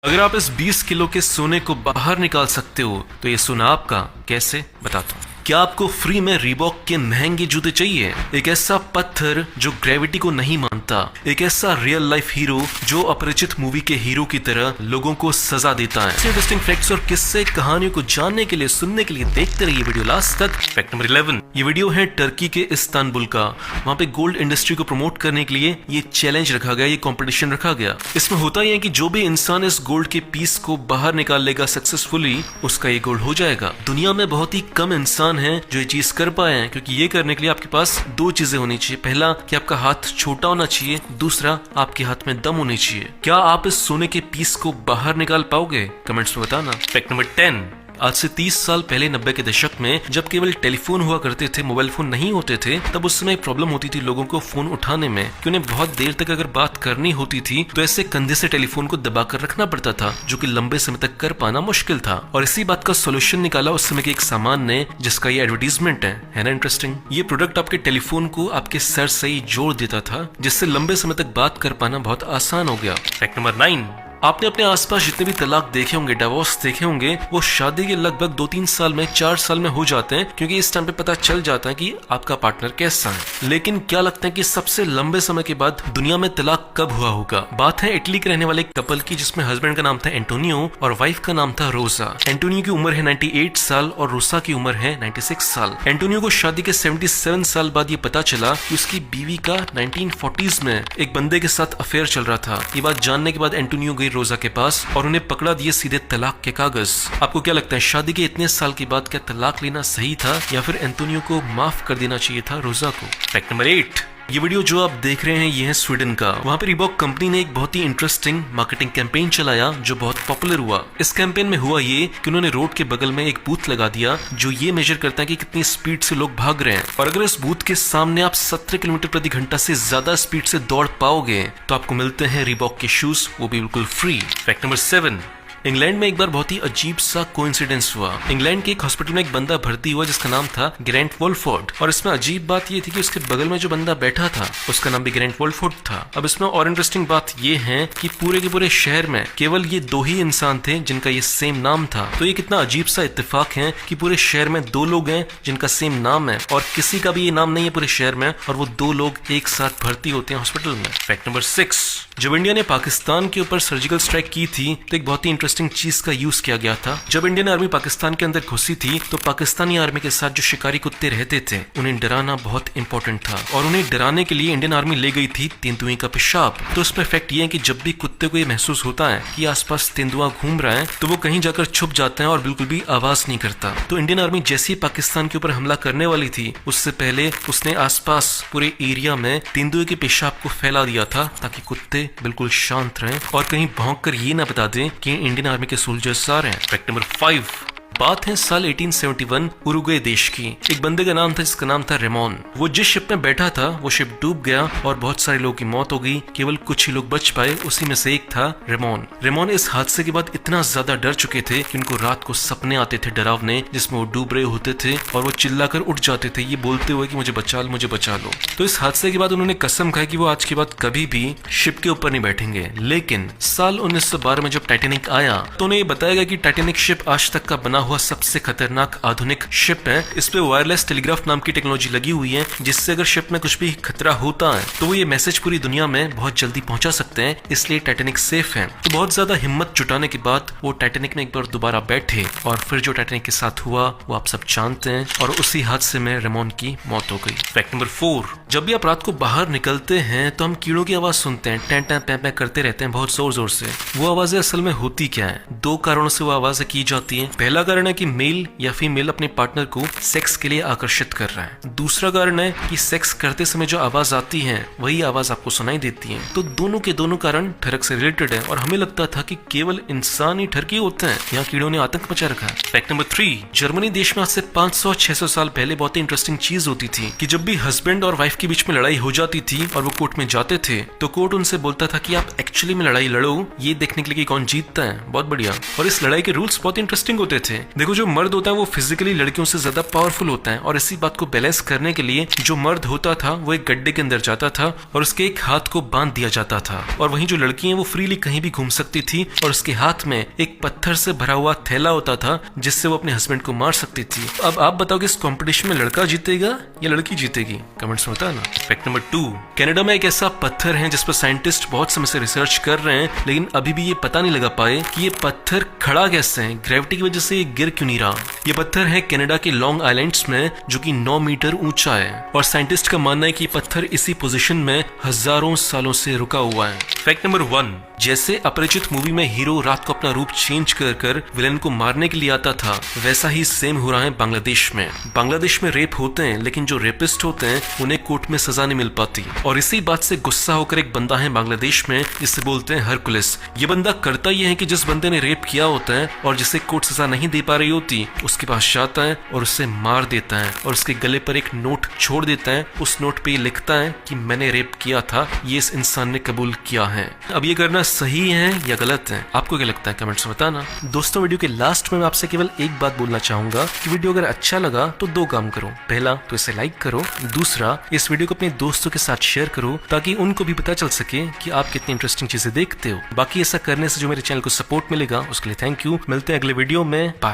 अगर आप इस 20 किलो के सोने को बाहर निकाल सकते हो तो ये सोना आपका, कैसे बताता हूँ। क्या आपको फ्री में रीबॉक के महंगे जूते चाहिए? एक ऐसा पत्थर जो ग्रेविटी को नहीं मानता, एक ऐसा रियल लाइफ हीरो जो अपरिचित मूवी के हीरो की तरह लोगों को सजा देता है। इंटरेस्टिंग फैक्ट्स और किस्से कहानियों को जानने के लिए, सुनने के लिए देखते रहिए वीडियो लास्ट तक। फैक्ट नंबर 11, ये वीडियो है टर्की के इस्तांबुल का। वहाँ पे गोल्ड इंडस्ट्री को प्रमोट करने के लिए ये चैलेंज रखा गया, ये कॉम्पिटिशन रखा गया। इसमें होता ही है कि जो भी इंसान इस गोल्ड के पीस को बाहर निकाल लेगा सक्सेसफुली, उसका ये गोल्ड हो जाएगा। दुनिया में बहुत ही कम इंसान हैं जो ये चीज कर पाए हैं, क्योंकि ये करने के लिए आपके पास दो चीजें होनी चाहिए। पहला कि आपका हाथ छोटा होना चाहिए, दूसरा आपके हाथ में दम होनी चाहिए। क्या आप इस सोने के पीस को बाहर निकाल पाओगे? कमेंट्स में बताना। फैक्ट नंबर 10, आज से 30 साल पहले 90 के दशक में जब केवल टेलीफोन हुआ करते थे, मोबाइल फोन नहीं होते थे, तब उस समय प्रॉब्लम होती थी लोगों को फोन उठाने में कि उन्हें बहुत देर तक अगर बात करनी होती थी तो ऐसे कंधे से टेलीफोन को दबाकर रखना पड़ता था, जो कि लंबे समय तक कर पाना मुश्किल था। और इसी बात का सोल्यूशन निकाला उस समय के एक सामान ने, जिसका ये एडवर्टीजमेंट है ना इंटरेस्टिंग। ये प्रोडक्ट आपके टेलीफोन को आपके सर से ही जोड़ देता था, जिससे लंबे समय तक बात कर पाना बहुत आसान हो गया। फैक्ट नंबर 9, आपने अपने आसपास जितने भी तलाक देखे होंगे, डिवोर्स देखे होंगे, वो शादी के लगभग 2-3 साल में, 4 साल में हो जाते हैं, क्योंकि इस टाइम पे पता चल जाता है कि आपका पार्टनर कैसा है। लेकिन क्या लगता है कि सबसे लंबे समय के बाद दुनिया में तलाक कब हुआ होगा? बात है इटली के रहने वाले एक कपल की, जिसमें हस्बैंड का नाम था एंटोनियो और वाइफ का नाम था रोसा। एंटोनियो की उम्र है 98 साल और रोसा की उम्र है 96 साल। एंटोनियो को शादी के 77 साल बाद ये पता चला कि उसकी बीवी का 1940s में एक बंदे के साथ अफेयर चल रहा था। ये बात जानने के बाद एंटोनियो गई रोसा के पास और उन्हें पकड़ा दिए सीधे तलाक के कागज। आपको क्या लगता है, शादी के इतने साल के बाद क्या तलाक लेना सही था, या फिर एंटोनियो को माफ कर देना चाहिए था रोसा को? फैक्ट नंबर 8, ये वीडियो जो आप देख रहे हैं ये है स्वीडन का। वहाँ पे रीबॉक कंपनी ने एक बहुत ही इंटरेस्टिंग मार्केटिंग कैंपेन चलाया जो बहुत पॉपुलर हुआ। इस कैंपेन में हुआ ये कि उन्होंने रोड के बगल में एक बूथ लगा दिया जो ये मेजर करता है कि कितनी स्पीड से लोग भाग रहे हैं, और अगर इस बूथ के सामने आप 17 किलोमीटर प्रति घंटा से ज्यादा स्पीड से दौड़ पाओगे तो आपको मिलते हैं रीबॉक के शूज, वो भी बिल्कुल फ्री। फैक्ट नंबर 7, इंग्लैंड में एक बार बहुत ही अजीब सा कोइंसिडेंस हुआ। इंग्लैंड के एक हॉस्पिटल में एक बंदा भर्ती हुआ जिसका नाम था ग्रैंट वोल्फोर्ड, और इसमें अजीब बात ये थी कि उसके बगल में जो बंदा बैठा था उसका नाम भी ग्रैंट वोल्फोर्ड था। अब इसमें और इंटरेस्टिंग बात ये है कि पूरे के पूरे शहर में केवल ये दो ही इंसान थे जिनका ये सेम नाम था। तो ये कितना अजीब सा इत्तेफाक है कि पूरे शहर में दो लोग हैं जिनका सेम नाम है, और किसी का भी ये नाम नहीं है पूरे शहर में, और वो दो लोग एक साथ भर्ती होते हैं हॉस्पिटल में। फैक्ट नंबर 6, जब इंडिया ने पाकिस्तान के ऊपर सर्जिकल स्ट्राइक की थी तो एक बहुत ही इंटरेस्टिंग चीज का यूज किया गया था। जब इंडियन आर्मी पाकिस्तान के अंदर घुसी थी तो पाकिस्तानी आर्मी के साथ जो शिकारी कुत्ते रहते थे उन्हें डराना बहुत इंपॉर्टेंट था, और उन्हें डराने के लिए इंडियन आर्मी ले गई थी तेंदुए का पेशाब। तो इस पर फैक्ट ये है कि जब भी कुत्ते को ये महसूस होता है कि आसपास तेंदुआ घूम रहा है तो वो कहीं जाकर छुप जाता है और बिल्कुल भी आवाज नहीं करता। तो इंडियन आर्मी जैसे ही पाकिस्तान के ऊपर हमला करने वाली थी उससे पहले उसने आसपास पूरे एरिया में तेंदुए के पेशाब को फैला दिया था, ताकि कुत्ते बिल्कुल शांत रहें और कहीं भौंक कर ये ना बता दें कि इंडियन आर्मी के सोल्जर्स आ रहे हैं। फैक्ट नंबर 5, बात है साल 1871 उरुग्वे देश की। एक बंदे का नाम था जिसका नाम था रेमोन। वो जिस शिप में बैठा था वो शिप डूब गया और बहुत सारे लोगों की मौत हो गई, केवल कुछ ही लोग बच पाए, उसी में से एक था रेमोन। रेमोन इस हादसे के बाद इतना ज्यादा डर चुके थे कि उनको रात को सपने आते थे डरावने, जिसमें वो डूब रहे होते थे और वो चिल्लाकर उठ जाते थे ये बोलते हुए कि मुझे बचा लो, मुझे बचा लो। तो इस हादसे के बाद उन्होंने कसम खाई कि वो आज के बाद कभी भी शिप के ऊपर नहीं बैठेंगे। लेकिन साल 1912 में जब टाइटैनिक आया तो उन्हें बताया गया कि टाइटैनिक शिप आज तक का बना हुआ सबसे खतरनाक आधुनिक शिप है। इस पे वायरलेस टेलीग्राफ नाम की टेक्नोलॉजी लगी हुई है, जिससे अगर शिप में कुछ भी खतरा होता है तो वो ये मैसेज पूरी दुनिया में बहुत जल्दी पहुंचा सकते हैं, इसलिए टाइटैनिक सेफ है। तो बहुत ज्यादा हिम्मत जुटाने के बाद वो टाइटैनिक में एक बार दोबारा बैठे, और फिर जो टाइटैनिक के साथ हुआ वो आप सब जानते हैं, और उसी हादसे में रेमोन की मौत हो गई। फैक्ट नंबर 4, जब भी आप रात को बाहर निकलते हैं तो हम कीड़ों की आवाज सुनते हैं, टैं टैं पैं पैं करते रहते हैं बहुत जोर जोर से। वो आवाजें असल में होती क्या है? दो कारणों से वो आवाजें की जाती है। पहला कारण है कि मेल या फीमेल अपने पार्टनर को सेक्स के लिए आकर्षित कर रहा है। दूसरा कारण है कि सेक्स करते समय जो आवाज आती है वही आवाज आपको सुनाई देती है। तो दोनों के दोनों कारण ठरक से रिलेटेड है, और हमें लगता था कि केवल इंसान ही ठरकी होते हैं, यहाँ कीड़ों ने आतंक मचा रखा है। फैक्ट नंबर 3, जर्मनी देश में आज से 500-600 साल पहले बहुत ही इंटरेस्टिंग चीज होती थी कि जब भी हस्बैंड और वाइफ के बीच में लड़ाई हो जाती थी और वो कोर्ट में जाते थे तो कोर्ट उनसे बोलता था कि आप एक्चुअली में लड़ाई लड़ो, ये देखने के लिए कि कौन जीतता है। बहुत बढ़िया। और इस लड़ाई के रूल्स बहुत इंटरेस्टिंग होते थे देखो जो मर्द होता है वो फिजिकली लड़कियों से ज्यादा पावरफुल होता है, और इसी बात को बैलेंस करने के लिए जो मर्द होता था वो एक गड्ढे के अंदर जाता था और उसके एक हाथ को बांध दिया जाता था, और वहीं जो लड़की है वो फ्रीली कहीं भी घूम सकती थी और उसके हाथ में एक पत्थर से भरा हुआ थैला होता था जिससे वो अपने हस्बैंड को मार सकती थी। अब आप बताओ कि इस कॉम्पिटिशन में लड़का जीतेगा या लड़की जीतेगी? कमेंट्स में बताना। फैक्ट नंबर 2, कनाडा में एक ऐसा पत्थर है जिस पर साइंटिस्ट बहुत समय से रिसर्च कर रहे हैं, लेकिन अभी भी ये पता नहीं लगा पाए कि ये पत्थर खड़ा कैसे है, ग्रेविटी की वजह से ये गिर क्यों नहीं रहा। ये पत्थर है कनाडा के लॉन्ग आइलैंड्स में जो कि 9 मीटर ऊंचा है, और साइंटिस्ट का मानना है कि पत्थर इसी पोजीशन में हजारों सालों से रुका हुआ है। फैक्ट नंबर 1, जैसे अपरिचित मूवी में हीरो रात को अपना रूप चेंज कर कर विलेन को मारने के लिए आता था, वैसा ही सेम हो रहा है बांग्लादेश में। बांग्लादेश में रेप होते हैं, लेकिन जो रेपिस्ट होते हैं उन्हें कोर्ट में सजा नहीं मिल पाती, और इसी बात से गुस्सा होकर एक बंदा है बांग्लादेश में, जिसे बोलते हैं हरकुलिस। ये बंदा करता ये है कि जिस बंदे ने रेप किया होता है और जिसे कोर्ट सजा नहीं दे पा रही होती, उसके पास जाता है और उसे मार देता है और उसके गले पर एक नोट छोड़ देता है। उस नोट पे लिखता है कि मैंने रेप किया था, ये इस इंसान ने कबूल किया है। अब ये करना सही है या गलत है, आपको क्या लगता है? कमेंट्स में बताना। दोस्तों वीडियो के लास्ट में मैं आपसे केवल एक बात बोलना चाहूंगा कि वीडियो अगर अच्छा लगा तो 2 काम करो। पहला तो इसे लाइक करो, दूसरा इस वीडियो को अपने दोस्तों के साथ शेयर करो ताकि उनको भी पता चल सके कि आप कितनी इंटरेस्टिंग चीजें देखते हो। बाकी ऐसा करने से जो मेरे चैनल को सपोर्ट मिलेगा उसके लिए थैंक यू। मिलते हैं अगले वीडियो में। बाय।